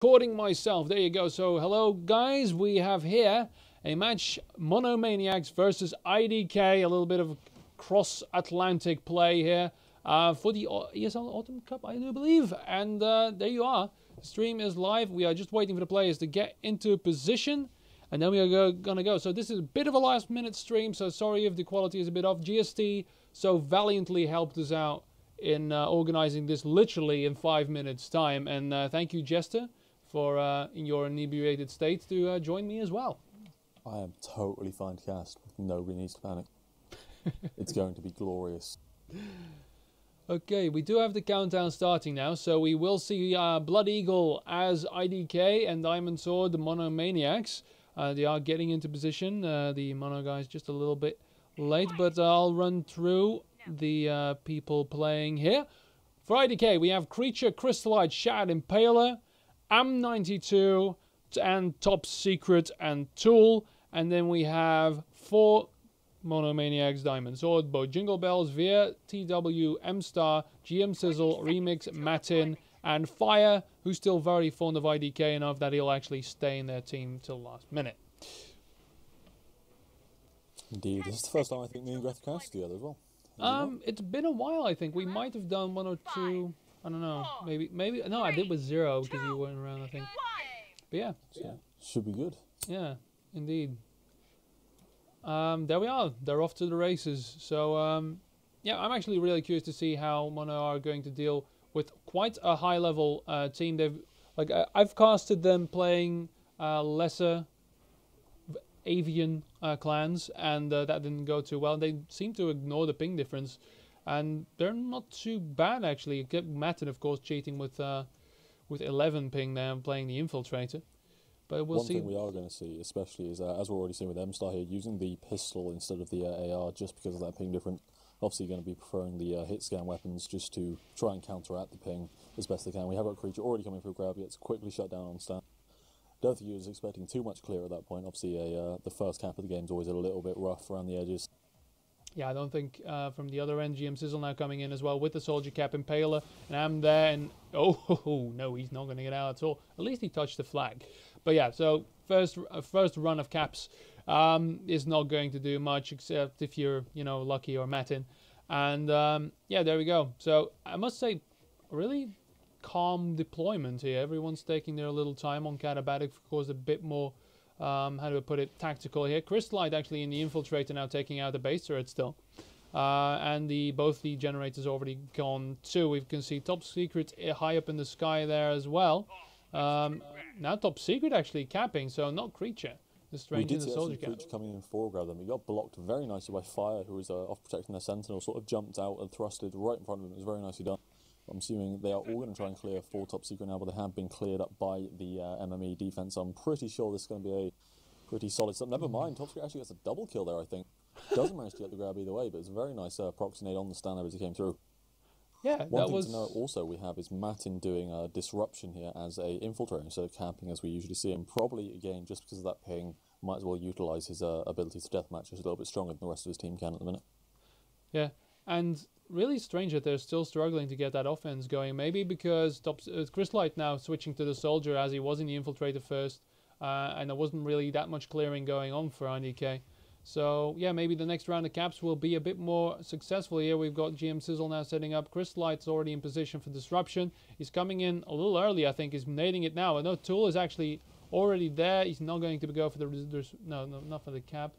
Recording myself. There you go. So, hello guys. We have here a match, Monomaniacs versus IDK. A little bit of cross-Atlantic play here for the ESL Autumn Cup, I do believe. And there you are. The stream is live. We are just waiting for the players to get into position. And then we are gonna go. So this is a bit of a last-minute stream. So sorry if the quality is a bit off. GST so valiantly helped us out in organizing this literally in 5 minutes time. And thank you, Jester, for in your inebriated state to join me as well. I am totally fine to cast. Nobody needs to panic. It's going to be glorious. Okay, we do have the countdown starting now, so we will see Blood Eagle as IDK and Diamond Sword, the Monomaniacs. They are getting into position. The Mono guys just a little bit late, but I'll run through the people playing here. For IDK, we have Creature, Crystallite, Shad, Impaler, M92, and Top Secret and Tool. And then we have 4 Monomaniacs, Diamond Sword, Bo Jingle Bells, Veer, TW, M-Star, GM Sizzle, Remix, Matin, and Fire, who's still very fond of IDK enough that he'll actually stay in their team till last minute. Indeed, this is the first time I think me and Greth cast together as well. It's been a while, I think. We might have done 1 or 2... I don't know. Maybe. No, I did with 0 because you weren't around, I think. But yeah. So, should be good. Yeah, indeed. There we are. They're off to the races. So, yeah, I'm actually really curious to see how Mono are going to deal with quite a high-level team. I've casted them playing lesser avian clans, and that didn't go too well. They seem to ignore the ping difference. And they're not too bad, actually. Matin, of course, cheating with 11 ping there and playing the Infiltrator. But we'll see. One thing we are going to see, especially, is as we're already seeing with M-Star here, using the pistol instead of the AR just because of that ping difference. Obviously, going to be preferring the hit scan weapons just to try and counteract the ping as best they can. We have got Creature already coming through grab, gets quickly shut down on stand. Don't think he was expecting too much clear at that point. Obviously, the first cap of the game is always a little bit rough around the edges. Yeah, I don't think from the other end, GM Sizzle now coming in as well with the Soldier Cap Impaler. And I'm there, and oh no, he's not going to get out at all. At least he touched the flag. But yeah, so first run of caps is not going to do much except if you're, lucky or Matin. And yeah, there we go. So I must say, really calm deployment here. Everyone's taking their little time on Katabatic, of course, a bit more. How do I put it? Tactical here. Crystallite actually in the Infiltrator now taking out the base turret still. And both the generators already gone too. We can see Top Secret high up in the sky there as well. Now Top Secret actually capping, so not Creature. The strange in the Soldier Cap. Creature coming in foregrab them. He got blocked very nicely by Fire, who was off protecting their Sentinel, sort of jumped out and thrusted right in front of him. It was very nicely done. I'm assuming they are all going to try and clear 4 Top Secret now, but they have been cleared up by the mMe defense. I'm pretty sure this is going to be a pretty solid stuff. Never mind, Top Secret actually gets a double kill there, I think. Doesn't manage to get the grab either way, but it's a very nice proxinate on the stand there as he came through. Yeah, One thing to note also we have is Matin doing a disruption here as a infiltrator instead of camping as we usually see him. Probably, again, just because of that ping, might as well utilise his ability to deathmatch just a little bit stronger than the rest of his team can at the minute. Yeah, and really strange that they're still struggling to get that offense going. Maybe because Crystallite now switching to the Soldier as he was in the Infiltrator first. And there wasn't really that much clearing going on for IDK. So, yeah, maybe the next round of caps will be a bit more successful here. We've got GM Sizzle now setting up. Crystallite's already in position for disruption. He's coming in a little early, I think. He's nading it now. I know Tool is actually already there. He's not going to go for the... No, not for the cap.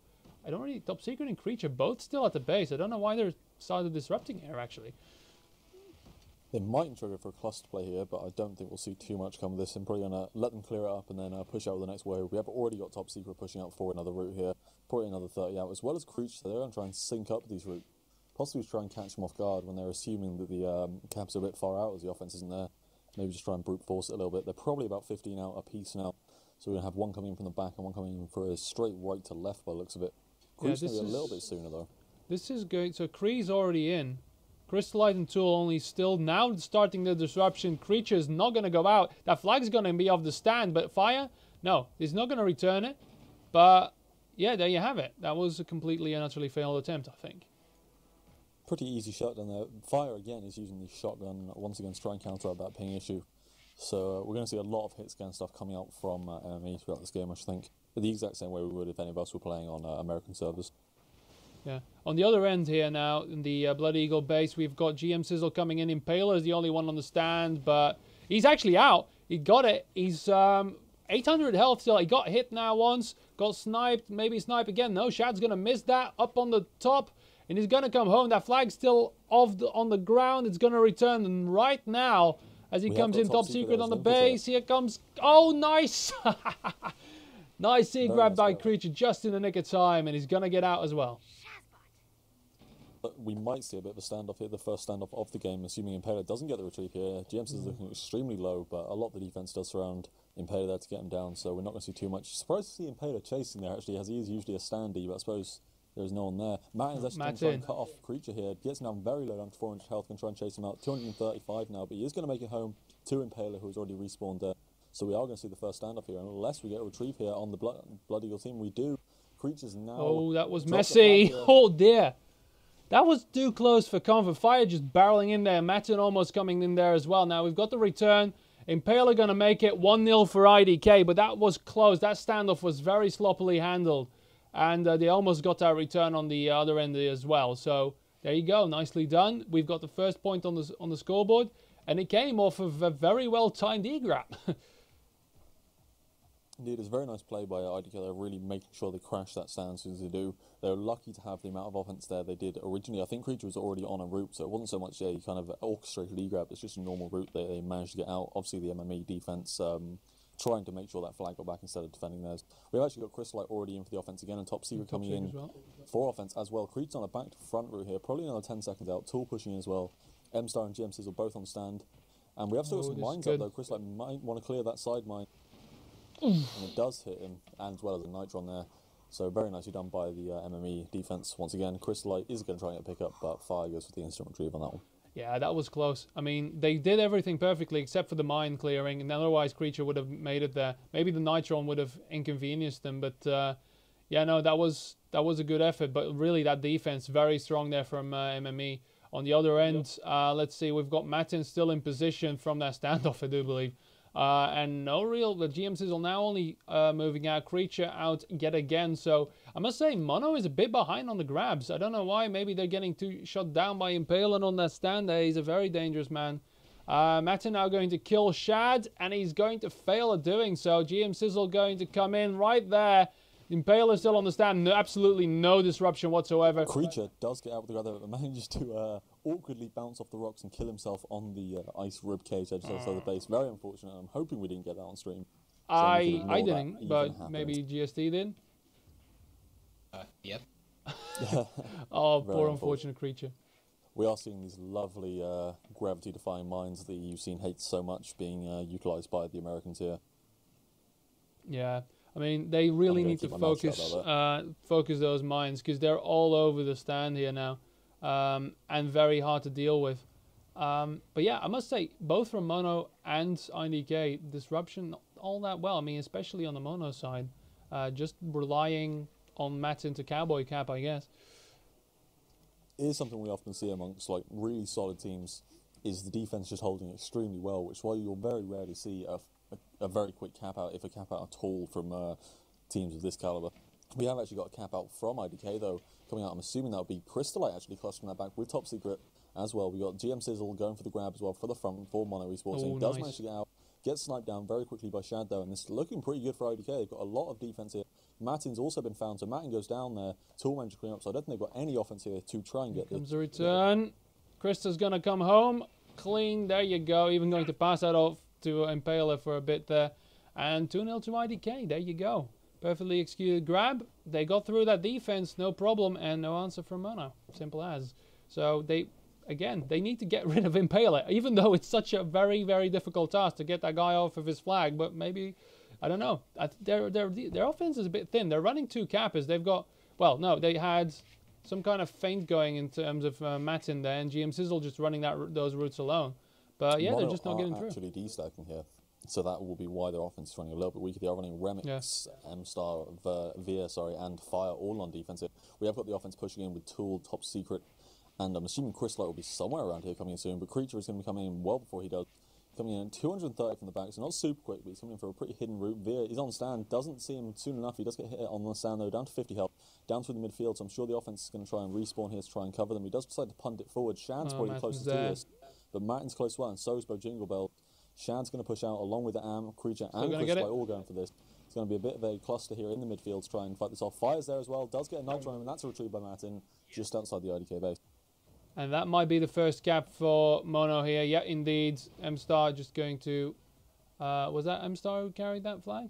I don't really... Top Secret and Creature both still at the base. I don't know why they're started disrupting here, actually. They might trigger for a cluster play here, but I don't think we'll see too much come of this. I'm probably going to let them clear it up and then push out with the next wave. We have already got Top Secret pushing out for another route here. Probably another 30 out, as well as Creature. So they're going to try and sync up these routes. Possibly try and catch them off guard when they're assuming that the caps are a bit far out as the offense isn't there. Maybe just try and brute force it a little bit. They're probably about 15 out a piece now. So we're going to have one coming in from the back and one coming in for a straight right to left by the looks of it. Creature's going to be a little bit sooner though. This is going... So Kree's already in. Crystallite and Tool only still now starting the disruption. Creature is not going to go out. That flag's going to be off the stand, but Fire, no, he's not going to return it. But yeah, there you have it. That was a completely and utterly failed attempt, I think. Pretty easy shutdown there. Fire again is using the shotgun once again to try and counter out that ping issue. So we're going to see a lot of hit scan stuff coming out from mMe throughout this game, I should think. The exact same way we would if any of us were playing on American servers. Yeah. On the other end here now, in the Blood Eagle base, we've got GM Sizzle coming in. Impaler is the only one on the stand, but he's actually out. He got it. He's 800 health still. He got hit now once, got sniped, maybe snipe again. No, Shad's going to miss that up on the top, and he's going to come home. That flag's still on the ground. It's going to return, and right now, as he comes in, top secret on the base, here comes... Oh, nice! Nice sea grab by Creature just in the nick of time, and he's going to get out as well. But we might see a bit of a standoff here, the first standoff of the game, assuming Impaler doesn't get the retrieve here. GM's is looking extremely low, but a lot of the defense does surround Impaler there to get him down, so we're not going to see too much. Surprised to see Impaler chasing there, actually, as he is usually a standee, but I suppose there's no one there. Martin's actually going to try and cut off Creature here. Gets him down very low, down to 400 health, can try and chase him out. 235 now, but he is going to make it home to Impaler, who's already respawned there. So we are going to see the first standoff here, unless we get a retrieve here on the Blood Eagle team. We do. Creature's now... Oh, that was messy. Oh, dear. That was too close for comfort. Fire just barreling in there. Matin almost coming in there as well. Now we've got the return. Impaler going to make it 1-0 for IDK, but that was close. That standoff was very sloppily handled. And they almost got that return on the other end as well. So there you go. Nicely done. We've got the first point on the scoreboard. And it came off of a very well-timed E-grab. Indeed, it's a very nice play by IDK. They're really making sure they crash that stand as soon as they do. They were lucky to have the amount of offense there they did originally. I think Creature was already on a route, so it wasn't so much a kind of orchestrated E-grab. It's just a normal route they managed to get out. Obviously, the mMe defense trying to make sure that flag got back instead of defending theirs. We've actually got Crystalite already in for the offense again, and Top Secret coming in for offense as well. Creature's on a back to front route here, probably another 10 seconds out. Tool pushing in as well. M-Star and GM Sizzle both on stand. And we have still got some mines up though. Crystalite might want to clear that side mine. And it does hit him, and as well as a Nitron there. So very nicely done by the mMe defense once again. Crystalite is going to try and get a pick up, but Fire goes for the instant retrieve on that one. Yeah, that was close. I mean, they did everything perfectly except for the mine clearing, and otherwise Creature would have made it there. Maybe the Nitron would have inconvenienced them, but yeah, no, that was a good effort. But really, that defense very strong there from mMe. On the other end, let's see, we've got Matin still in position from that standoff, I do believe. And no real, the GM Sizzle now only moving out, Creature out yet again. So I must say, Mono is a bit behind on the grabs. I don't know why. Maybe they're getting too shot down by Impaler on that stand there. He's a very dangerous man. Matin now going to kill Shad, and he's going to fail at doing so. GM Sizzle going to come in right there. Impaler still on the stand. No, absolutely no disruption whatsoever. Creature does get out with the grab, but manages to awkwardly bounce off the rocks and kill himself on the ice rib cage edge of the base. Very unfortunate. I'm hoping we didn't get that on stream. So I didn't, but maybe GST did. Yep. Oh, poor unfortunate Creature. We are seeing these lovely gravity-defying mines that you've seen hate so much being utilised by the Americans here. Yeah. I mean, they really need to focus those mines, because they're all over the stand here now, and very hard to deal with. But yeah, I must say, both from Mono and IDK, disruption not all that well. I mean, especially on the Mono side, just relying on Matin to Cowboy Cap, I guess. It is something we often see amongst like really solid teams, is the defense just holding extremely well, which is why you'll very rarely see a very quick cap out, if a cap out at all, from teams of this caliber. We have actually got a cap out from IDK though coming out. I'm assuming that'll be Crystalite actually clustering that back with Top Secret as well. We got GM Sizzle going for the grab as well for the front for Mono Esports. He does manage to get out, gets sniped down very quickly by Shad though, and this is looking pretty good for IDK. They've got a lot of defense here. Matin's also been found, so Matin goes down there. Tool managed to clean up, so I don't think they've got any offense here to try and get comes the return. Krista's gonna come home clean. There you go. Even going to pass that off to Impaler for a bit there. And 2-0 to IDK. There you go. Perfectly executed grab. They got through that defense, no problem, and no answer from Mono. Simple as. So they need to get rid of Impaler, even though it's such a very, very difficult task to get that guy off of his flag. But maybe, I don't know. Their offense is a bit thin. They're running 2 cappers. They've got, well, no, they had some kind of feint going in terms of Matin there, and GM Sizzle just running those routes alone. But yeah, they're just not getting through. Actually de-stacking here. So that will be why their offense is running a little bit weaker. They are running Remix, M-Star, Via, and Fire all on defense here. We have got the offense pushing in with Tool, Top Secret, and I'm assuming Crystalite will be somewhere around here coming in soon, but Creature is going to be coming in well before he does. Coming in at 230 from the back, so not super quick, but he's coming in for a pretty hidden route. Veer is on stand, doesn't see him soon enough. He does get hit on the stand though, down to 50 health, down through the midfield, so I'm sure the offense is going to try and respawn here to try and cover them. He does decide to punt it forward. Shad's probably the closest to this, but Martin's close to well, and so is Jingle Bell. Shad's going to push out along with the Creature and Chris by all going for this. It's going to be a bit of a cluster here in the midfield to try and fight this off. Fires there as well, does get a Nitro on him, and that's a retrieve by Martin just outside the IDK base. And that might be the first cap for Mono here. Yeah, indeed. M-Star just going to... was that M-Star who carried that flag?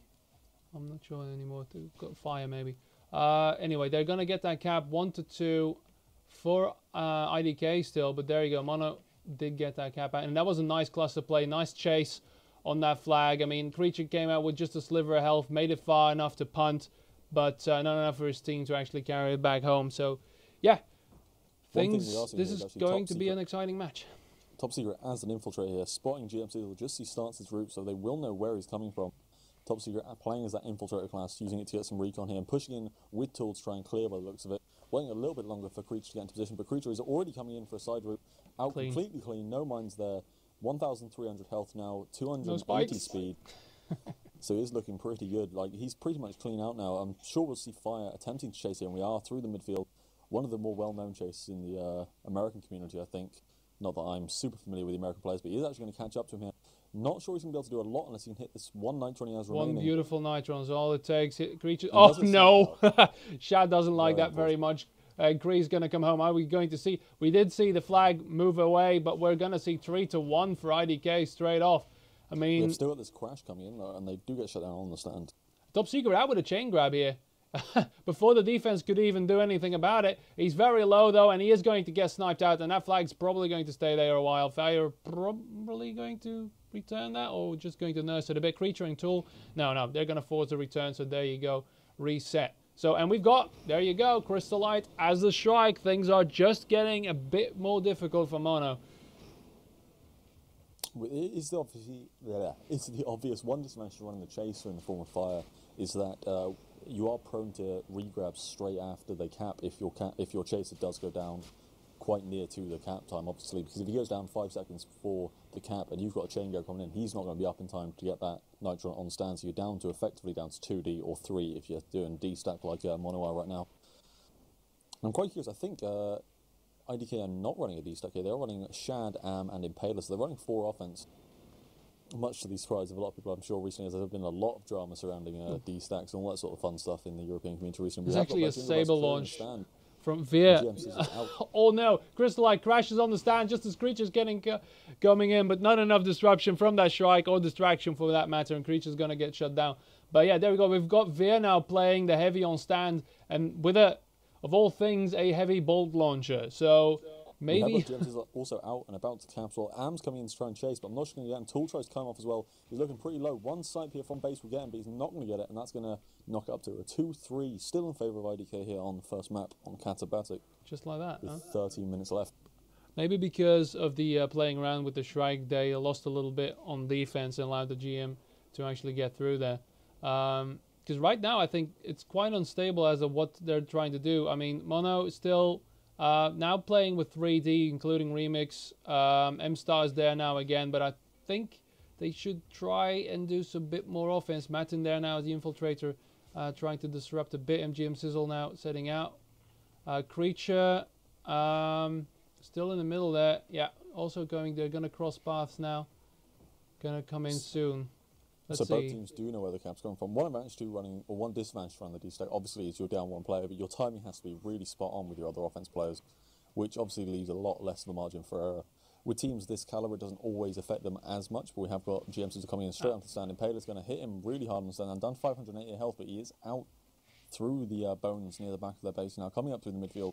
I'm not sure anymore. Got fire maybe. Anyway, they're going to get that cap 1 to 2 for IDK still. But there you go. Mono did get that cap out. And that was a nice cluster play. Nice chase on that flag. I mean, Creature came out with just a sliver of health. Made it far enough to punt. But not enough for his team to actually carry it back home. So, yeah. This is going to be an exciting match. Top Secret as an infiltrator here, spotting GMC will just see starts his route, so they will know where he's coming from. Top Secret playing as that infiltrator class, using it to get some recon here and pushing in with tools to try and clear by the looks of it. Waiting a little bit longer for Creature to get into position, but Creature is already coming in for a side route. Out completely clean, no mines there. 1,300 health now, 280 speed. So he's looking pretty good. Like, he's pretty much clean out now. I'm sure we'll see Fire attempting to chase here, and we are through the midfield. One of the more well-known chases in the American community, I think. Not that I'm super familiar with the American players, but he's actually going to catch up to him here. Not sure he's going to be able to do a lot unless he can hit this one Nitro he has remaining. One beautiful Nitron is all it takes. Creature. Oh, no! Shad doesn't like that very much. Kree's going to come home. Are we going to see... We did see the flag move away, but we're going to see 3 to 1 for IDK straight off. I mean... They've still got this crash coming in, though, and they do get shut down on the stand. Top Secret out with a chain grab here. Before the defense could even do anything about it. He's very low though, and he is going to get sniped out, and that flag's probably going to stay there a while. Fire probably going to return that, or just going to nurse it a bit. Creature and Tool, no, they're going to force a return, so there you go, reset. So, and we've got, there you go, Crystalite as the strike. Things are just getting a bit more difficult for Mono. It's the obvious one disadvantage to running the chaser in the form of Fire is that you are prone to regrabs straight after they cap if your chaser does go down quite near to the cap time, obviously, because if he goes down 5 seconds before the cap and you've got a chain go coming in, he's not going to be up in time to get that Nitro on stand, so you're effectively down to 2D or 3 if you're doing D stack like Mono are right now. And I'm quite curious, I think IDK are not running a D stack here, they're running Shad, Am and Impaler, so they're running 4 offense. Much to the surprise of a lot of people, I'm sure, recently, as there have been a lot of drama surrounding D-stacks and all that sort of fun stuff in the European community recently. There's actually a Saber launch from Veer. Oh no, Crystalite crashes on the stand just as Creature's coming in, but not enough disruption from that strike, or distraction for that matter, and Creature's going to get shut down. But yeah, there we go. We've got Veer now playing the heavy on stand, and with of all things, a heavy bolt launcher. So... Maybe. James is also out and about to cap as well. Am's coming in to try and chase, but I'm not sure going to get him. Tool tries to come off as well. He's looking pretty low. One snipe here from base will get him, but he's not going to get it, and that's going to knock it up to a 2-3. Still in favour of IDK here on the first map on Katabatic. Just like that, with 13 minutes left. Maybe because of the playing around with the strike, they lost a little bit on defense and allowed the GM to actually get through there. Because right now, I think it's quite unstable as of what they're trying to do. I mean, Mono is still... now playing with 3D, including Remix. M-Star is there now again, but I think they should try and do some bit more offense. Martin there now as the infiltrator, trying to disrupt a bit. MGM Sizzle now setting out. Creature, still in the middle there. Yeah, also they're going to cross paths now. Going to come in soon. So both teams do know where the cap's coming from. One advantage to running, or one disadvantage to running the D-stack, obviously, is you're down one player, but your timing has to be really spot on with your other offense players, which obviously leaves a lot less of a margin for error. With teams this caliber, it doesn't always affect them as much, but we have got GMs coming in straight onto the stand. Impaler's going to hit him really hard on the stand, and done 580 health, but he is out through the bones near the back of their base. Now, coming up through the midfield,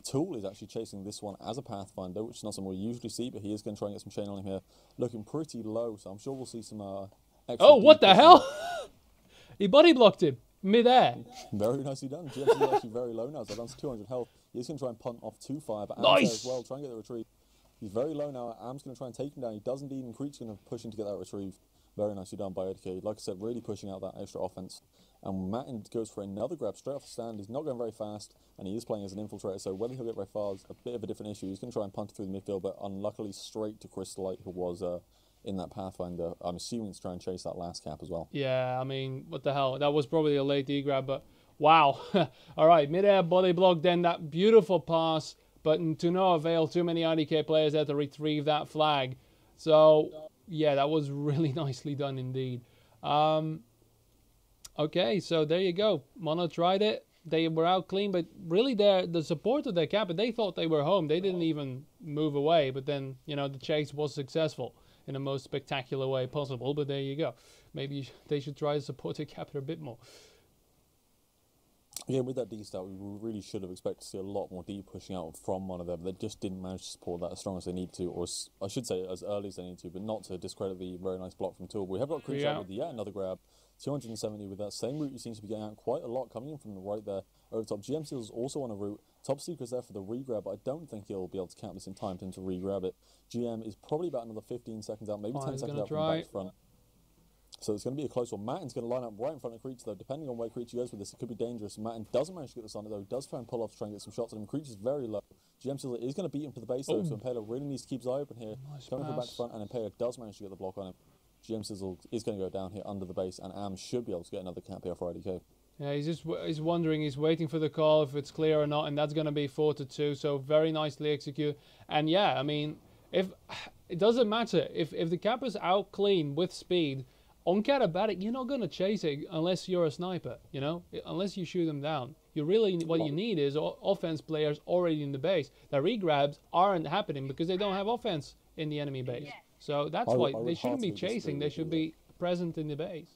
Tool is actually chasing this one as a Pathfinder, which is not something we usually see, but he is going to try and get some chain on him here. Looking pretty low, so I'm sure we'll see some... oh, what the hell? He body blocked him mid-air. Very nicely done. GMC is actually very low now, so that's 200 health. He's going to try and punt off to Fire, but Am's there as well, try and get the retrieve. He's very low now. Am's going to try and take him down. He does indeed, and Creek's going to push him to get that retrieve. Very nicely done by IDK. Like I said, really pushing out that extra offense. And Martin goes for another grab straight off the stand. He's not going very fast, and he is playing as an infiltrator, so whether he'll get very far is a bit of a different issue. He's going to try and punt it through the midfield, but unluckily straight to Crystalite, who was in that Pathfinder. I'm assuming to try and chase that last cap as well. Yeah, I mean, what the hell? That was probably a late E-grab, but wow. All right, mid-air body block, then that beautiful pass, but to no avail. Too many IDK players there to retrieve that flag. So, yeah, that was really nicely done indeed. Okay, so there you go. Mono tried it. They were out clean, but really the support of their cap, they thought they were home. They didn't even move away, but then, you know, the chase was successful in the most spectacular way possible, but there you go. Maybe they should try to support their capper a bit more. Yeah, with that D stat, we really should have expected to see a lot more D pushing out from one of them. They just didn't manage to support that as strong as they need to, or I should say as early as they need to, but not to discredit the very nice block from Tool. We have got Creature out with yet another grab. 270 with that same route. You seem to be getting out quite a lot coming in from the right there over top. GM Seals also on a route. Top Secret's there for the regrab, but I don't think he'll be able to cap this in time for him to regrab it. GM is probably about another 15 seconds out, maybe 10 seconds out from back to front. So it's going to be a close one. Mattin's going to line up right in front of Creature, though. Depending on where Creature goes with this, it could be dangerous. Mattin doesn't manage to get this on it, though. He does try and pull off to try and get some shots on him. Creature's very low. GM Seals is going to beat him to the base, though, so Impaler really needs to keep his eye open here. Coming from back to front, and Impaler does manage to get the block on him. GM Sizzle is going to go down here under the base, and Am should be able to get another cap here for IDK. Yeah, he's wondering, he's waiting for the call if it's clear or not, and that's going to be 4-2. So very nicely executed. And yeah, I mean, if it doesn't matter if the cap is out clean with speed on Katabatic, you're not going to chase it unless you're a sniper. You know, unless you shoot them down. You really what you need is offense players already in the base. The regrabs aren't happening because they don't have offense in the enemy base. So that's why they shouldn't be chasing. They should be present in the base.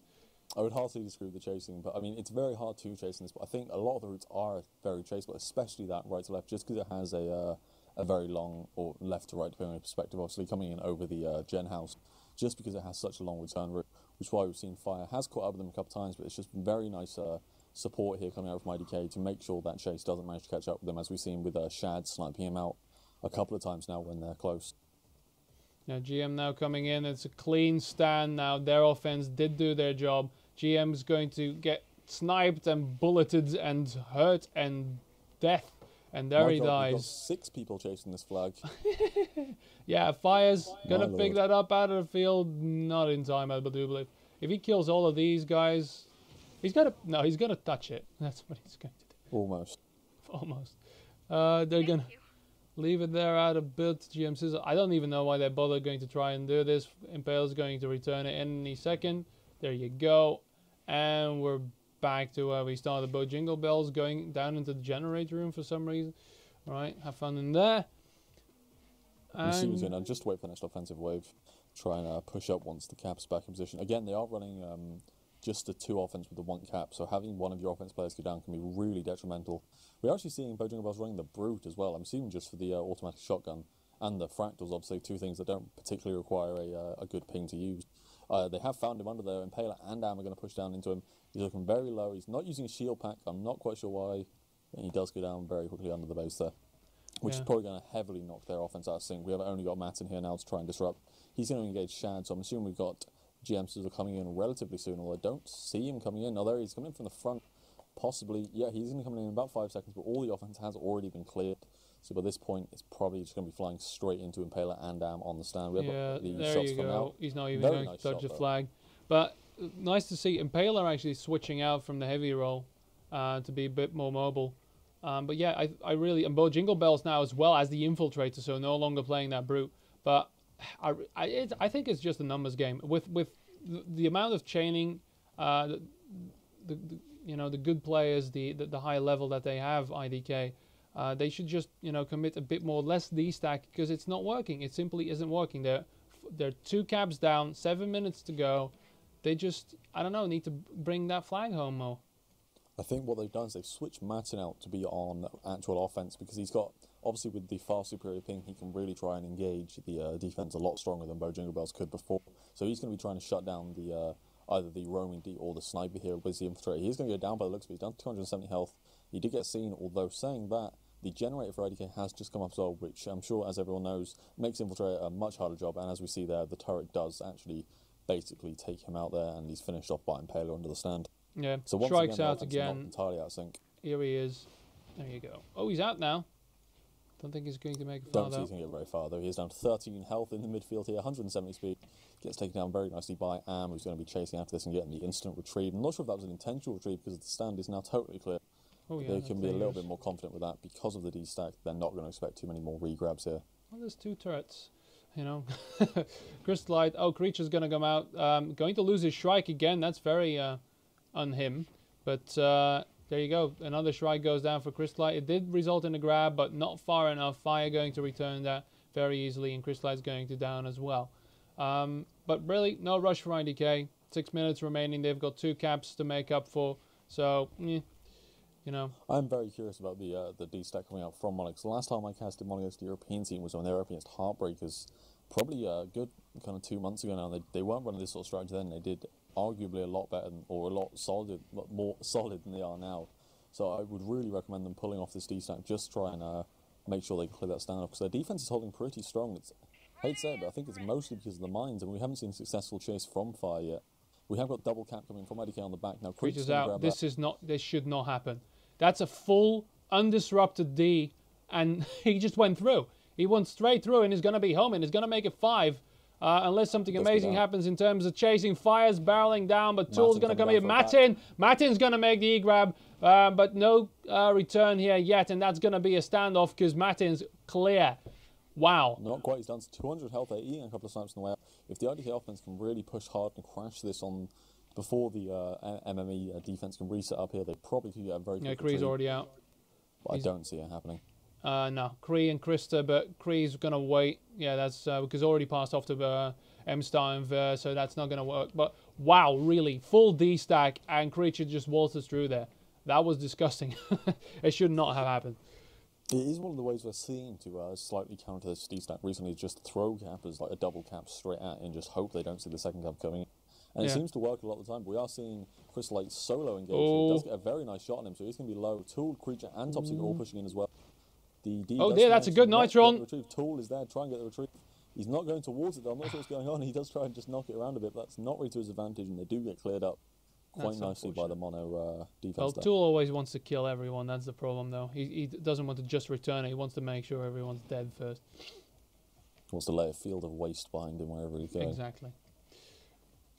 I would hardly disagree with the chasing, but I mean, it's very hard to chase in this. But I think a lot of the routes are very chaseable, especially that right to left, just because it has a very long, or left to right, depending on your perspective, obviously coming in over the gen house, just because it has such a long return route, which is why we've seen Fire has caught up with them a couple of times, but it's just very nice support here coming out from IDK to make sure that chase doesn't manage to catch up with them, as we've seen with Shad sniping him out a couple of times now when they're close. Now GM now coming in. It's a clean stand now. Their offense did do their job. GM is going to get sniped and bulleted and hurt and death. And there he dies. We've got 6 people chasing this flag. Yeah, Fire's going to pick that up out of the field. Not in time, I do believe. If he kills all of these guys, he's going to... No, he's going to touch it. That's what he's going to do. Almost. Almost. They're going to... Leave it there out of build GM Sizzle. I don't even know why they bother going to try and do this. Impale's going to return it any second. There you go. And we're back to where we started. Both Jingle Bells going down into the generator room for some reason. Alright, have fun in there. And just wait for the next offensive wave. Try and push up once the cap's back in position. Again, they are running just the 2 offense with the 1 cap, so having one of your offense players go down can be really detrimental. We're actually seeing Bojangles running the Brute as well. I'm assuming just for the automatic shotgun and the Fractals, obviously 2 things that don't particularly require a good ping to use. They have found him under there. Impaler and Am are going to push down into him. He's looking very low. He's not using a shield pack. I'm not quite sure why. And he does go down very quickly under the base there, which is probably going to heavily knock their offense out of sync. We have only got Matt in here now to try and disrupt. He's going to engage Shad, so I'm assuming we've got GM Sizzle coming in relatively soon, although I don't see him coming in. Oh, there he is, coming in from the front. Possibly, yeah, he's going to come in about 5 seconds, but all the offense has already been cleared. So by this point, it's probably just going to be flying straight into Impaler and Am on the stand. We have the there shots you come go. out. He's not even going to touch the flag. But nice to see Impaler actually switching out from the heavy roll to be a bit more mobile. But yeah, I really... And both Jingle Bells now as well as the Infiltrator, so no longer playing that Brute. But I think it's just a numbers game. With the amount of chaining, the good players, the high level that they have, IDK, they should just commit a bit more less D-stack because it's not working. It simply isn't working. They're 2 caps down, 7 minutes to go. They just, I don't know, need to bring that flag home more. I think what they've done is they've switched Martin out to be on actual offense because he's got, obviously with the far superior ping, he can really try and engage the defense a lot stronger than Bojangles could before. So he's going to be trying to shut down the either the roaming D or the sniper here with the infiltrator. He's going to go down by the looks of it. He's down to 270 health. He did get seen, although saying that, the generator for IDK has just come up as well, which I'm sure, as everyone knows, makes Infiltrator a much harder job. And as we see there, the turret does actually basically take him out there, and he's finished off by Impaler under the stand. Yeah, so once strikes again, out again. Not entirely out of sync. Here he is. There you go. Oh, he's out now. Don't think he's going to make it far, Don't see he's going to get very far, though. He is down to 13 health in the midfield here, 170 speed. Gets taken down very nicely by Am, who's going to be chasing after this and getting the instant retrieve. I'm not sure if that was an intentional retrieve because the stand is now totally clear. Oh, yeah, they can be a little bit more confident with that because of the D-stack. They're not going to expect too many more regrabs here. Well, there's 2 turrets, you know. Crystallite. Oh, Creature's going to come out. Going to lose his Shrike again. That's very on him. But there you go. Another Shrike goes down for Crystallite. It did result in a grab, but not far enough. Fire going to return that very easily, and Crystallite's going to down as well. But really, no rush for IDK. 6 minutes remaining. They've got 2 caps to make up for. So, you know. I'm very curious about the D-stack coming out from Monix. The last time I casted Monix, the European team, was when they were up against Heartbreakers. Probably a good kind of 2 months ago now. They weren't running this sort of strategy then. They did arguably a lot better or a lot more solid than they are now. So I would really recommend them pulling off this D-stack. Just try and make sure they clear that stand off, because their defense is holding pretty strong. I hate to say it, but I think it's mostly because of the mines, and we haven't seen a successful chase from Fire yet. We have got double cap coming from IDK on the back now. Creature's out. This should not happen. That's a full undisrupted D, and he just went through. He went straight through, and he's going to be home, and he's going to make it 5. Unless something amazing happens in terms of chasing. Fire's barreling down, but Tool's going to come in. Matin's going to make the E-grab, but no return here yet, and that's going to be a standoff because Matin's clear. Wow. Not quite. He's down to 200 health. They're eating a couple of snipes on the way out. If the IDK offense can really push hard and crash this on before the mMe defense can reset up here, they probably could get a very good Kree's already out. But I don't see it happening. No, Kree and Krista, but Kree's going to wait. Yeah, that's because already passed off to M-Star and Ver, so that's not going to work. But wow, really, full D-stack, and Creature just waltzes through there. That was disgusting. It should not have happened. It is one of the ways we're seeing to slightly counter this D-stack recently, just throw cappers like a double cap straight at and just hope they don't see the second cap coming in. And it seems to work a lot of the time. But we are seeing Crystallite solo engage. He does get a very nice shot on him, so he's going to be low. Tool, Creature, and Top Secret all pushing in as well. Oh dear, that's a good Nitron. Tool is there, try and get the retrieve. He's not going towards it though. I'm not sure what's going on. He does try and just knock it around a bit, but that's not really to his advantage, and they do get cleared up quite nicely by the mono defense. Well, Tool always wants to kill everyone. That's the problem, though. He doesn't want to just return it. He wants to make sure everyone's dead first. He wants to lay a field of waste behind him wherever he's going. Exactly.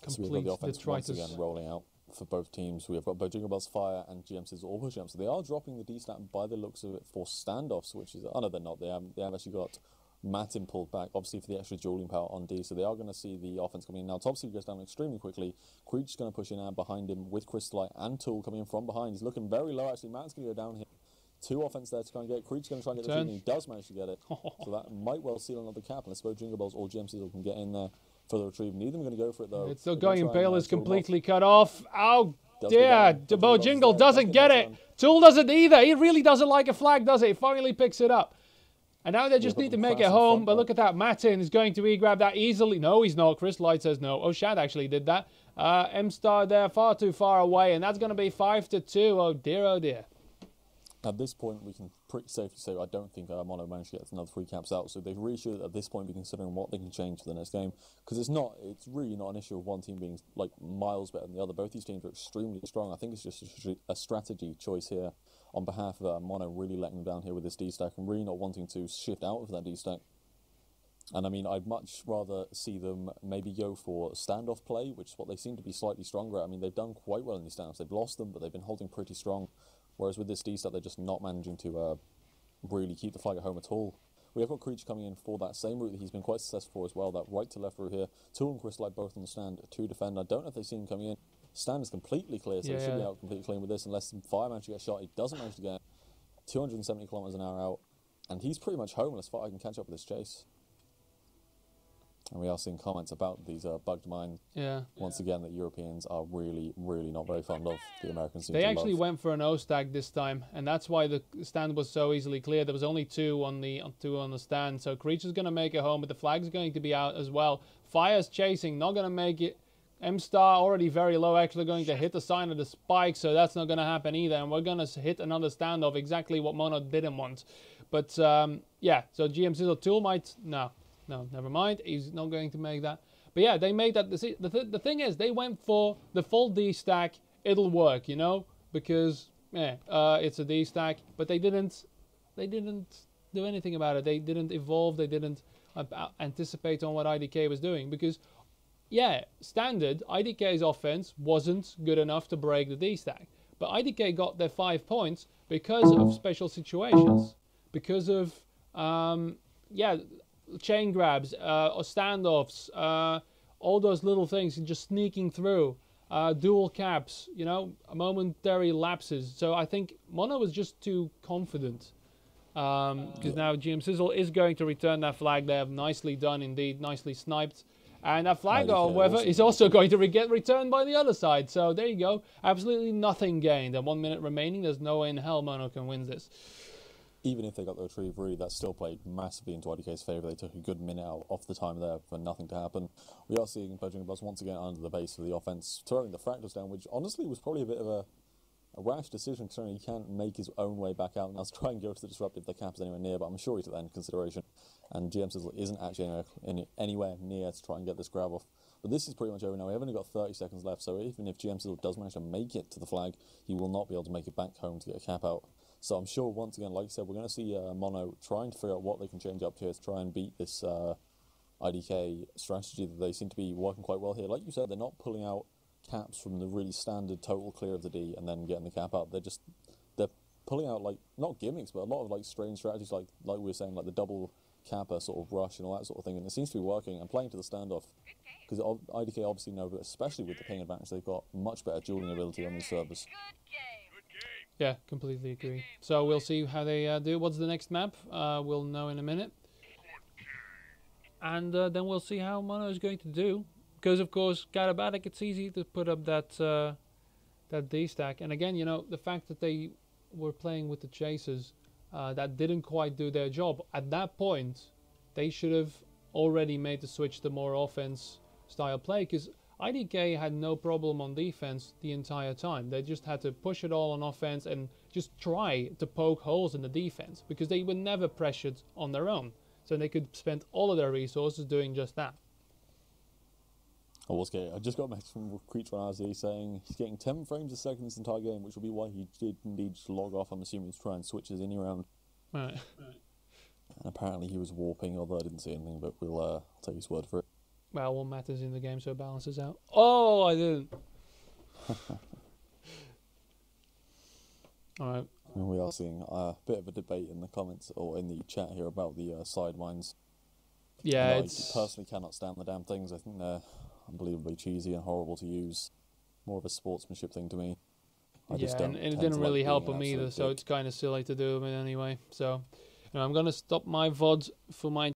So we've got the offense once again rolling out for both teams. We have got both Jingle Bells, Fire, and GMCs all pushing up. So they are dropping the D-stat by the looks of it for standoffs, which is... Oh, no, they're not. They have actually got Matin pulled back, obviously for the extra dueling power on D. So they are going to see the offense coming in. Now, Top Secret goes down extremely quickly. Creech's going to push in and behind him with Crystallite and Tool coming in from behind. He's looking very low, actually. Matt's going to go down here. 2 offense there to try and get it. Creech's going to try and get the 2, and he does manage to get it. So that might well seal another cap. And I suppose Jingle Bells or GMCs can get in there for the retrieve. Neither of them are going to go for it, though. It's still going. Impale is completely cut off. Oh, dear. Jingle doesn't get it. Tool doesn't either. He really doesn't like a flag, does it? He finally picks it up. And now they just need to make it home. But look at that. Matin is going to E-grab that easily. No, he's not. Crystallite says no. Oh, Shad actually did that. M-Star there, far too far away. And that's going to be 5-2. Oh, dear, oh, dear. At this point, we can pretty safely say I don't think Mono managed to get another 3 caps out. So they really should, at this point, be considering what they can change for the next game. Because it's really not an issue of one team being like miles better than the other. Both these teams are extremely strong. I think it's just a strategy choice here on behalf of Mono, really letting them down here with this D-stack and really not wanting to shift out of that D-stack. And I mean, I'd much rather see them maybe go for standoff play, which is what they seem to be slightly stronger at. I mean, they've done quite well in these standoffs. They've lost them, but they've been holding pretty strong. Whereas with this D-stack, they're just not managing to really keep the flag at home at all. We have got Creech coming in for that same route that he's been quite successful for as well, that right to left route here. Tool and Crystallite both on the stand to defend. I don't know if they see him coming in. Stand is completely clear, so he should be out completely clean with this unless Fire manages to get shot. He doesn't manage to get 270 kilometers an hour out, and he's pretty much homeless. Fire can catch up with this chase. And we are seeing comments about these bugged mine. Once again, that Europeans are really, really not very fond of. The Americans seem to love. They actually went for an O-stack this time, and that's why the stand was so easily clear. There was only 2 on the stand, so Creature's going to make it home, but the flag's going to be out as well. Fire's chasing, not going to make it. M-Star already very low, actually going to hit the sign of the spike, so that's not going to happen either. And we're going to hit another standoff, exactly what Mono didn't want. But yeah, so GM Sizzle Tool might... No, never mind. He's not going to make that. But yeah, they made that decision. The thing is, they went for the full D-stack. It'll work, you know, because it's a D-stack. But they didn't do anything about it. They didn't evolve. They didn't anticipate on what IDK was doing because, yeah, standard IDK's offense wasn't good enough to break the D stack, but IDK got their 5 points because of special situations, because of chain grabs, or standoffs, all those little things, and just sneaking through, dual caps, you know, momentary lapses. So I think Mono was just too confident. Because now GM Sizzle is going to return that flag. They have nicely done indeed, nicely sniped. And that flag, however, is also going to get returned by the other side. So there you go. Absolutely nothing gained. And 1 minute remaining. There's no way in hell Mono can win this. Even if they got the retrieve, really, that still played massively into IDK's favour. They took a good minute out off the time there for nothing to happen. We are seeing Pledging Buzz once again under the base of the offense, throwing the fractals down, which honestly was probably a bit of a rash decision, considering he can't make his own way back out. And I was trying to go to the disrupt if the cap is anywhere near, but I'm sure he took that into consideration. And GM Sizzle isn't actually anywhere near to try and get this grab off. But this is pretty much over now. We have only got 30 seconds left, so even if GM Sizzle does manage to make it to the flag, he will not be able to make it back home to get a cap out. So I'm sure, once again, like I said, we're going to see Mono trying to figure out what they can change up here to try and beat this IDK strategy that they seem to be working quite well here. Like you said, they're not pulling out caps from the really standard total clear of the D and then getting the cap out. They're pulling out, like, not gimmicks, but a lot of like strange strategies, like we were saying, like the double capper sort of rush and all that sort of thing, and it seems to be working and playing to the standoff, because IDK obviously know, especially with the ping advantage, they've got much better dueling ability on these servers. Yeah, completely agree. So we'll see how they do. What's the next map? We'll know in a minute. And then we'll see how Mono is going to do. Because, of course, Katabatic, it's easy to put up that D stack. And again, you know, the fact that they were playing with the chasers, that didn't quite do their job. At that point, they should have already made the switch to more offense style play. Because IDK had no problem on defense the entire time. They just had to push it all on offense and just try to poke holes in the defense. Because they were never pressured on their own. So they could spend all of their resources doing just that. I just got a message from Creature on RZ saying he's getting 10 frames a second this entire game, which will be why he did indeed just log off. I'm assuming to try and switch his innie around. Right. And apparently he was warping, although I didn't see anything, but we'll take his word for it. Well, what matters in the game, so it balances out. Oh, I didn't. Alright. And we are seeing a bit of a debate in the comments, or in the chat here, about the sidewinds. Yeah, I it's... personally cannot stand the damn things. I think they're unbelievably cheesy and horrible to use. More of a sportsmanship thing to me. I just don't and it tend didn't to really like help being him an either, absolute so dick. it's kind of silly to do it anyway. So, you know, I'm going to stop my VOD for my